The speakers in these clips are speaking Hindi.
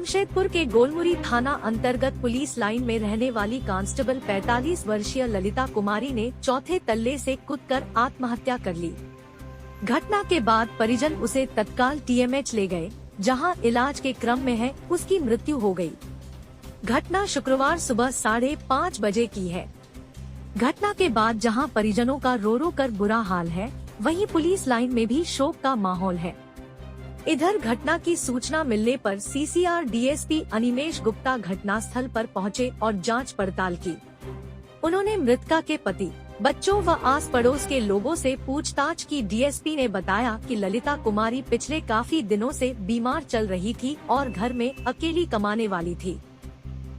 जमशेदपुर के गोलमुरी थाना अंतर्गत पुलिस लाइन में रहने वाली कांस्टेबल 45 वर्षीय ललिता कुमारी ने चौथे तल्ले से कूदकर आत्महत्या कर ली। घटना के बाद परिजन उसे तत्काल टीएमएच ले गए, जहां इलाज के क्रम में है उसकी मृत्यु हो गई। घटना शुक्रवार सुबह 5:30 बजे की है। घटना के बाद जहां परिजनों का रो रो कर बुरा हाल है, वहीं पुलिस लाइन में भी शोक का माहौल है। इधर घटना की सूचना मिलने पर सीसीआर डीएसपी अनिमेश गुप्ता घटनास्थल पर पहुंचे और जांच पड़ताल की। उन्होंने मृतका के पति, बच्चों व आस पड़ोस के लोगों से पूछताछ की। डीएसपी ने बताया कि ललिता कुमारी पिछले काफी दिनों से बीमार चल रही थी और घर में अकेली कमाने वाली थी।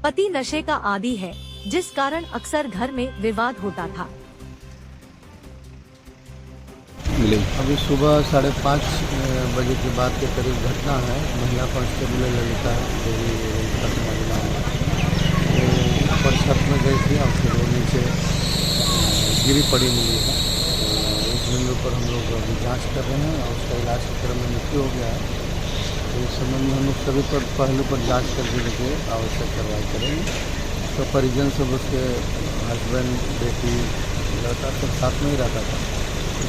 पति नशे का आदी है, जिस कारण अक्सर घर में विवाद होता था। अभी सुबह 5:30 बजे के बाद के करीब घटना है। महिला कांस्टेबल ललिता देवी महिला ऊपर छत में गई थी और फिर वो नीचे गिरी पड़ी मिली है। तो इस बिंदु पर हम लोग अभी जांच कर रहे हैं और उसका इलाज के क्रम में मृत्यु हो गया है। तो इस संबंध में हम लोग सभी पर पहलू पर जाँच करके आवश्यक कार्रवाई करेंगे। तो परिजन सब उसके हस्बैंड, बेटी, लड़का सब साथ में ही रहता था।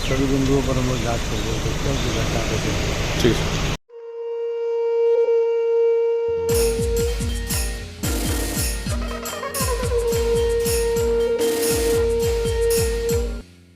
सभी बिंदुओं पर हम लोग जाँच कर रहे हैं कि घटना कैसे। ठीक है।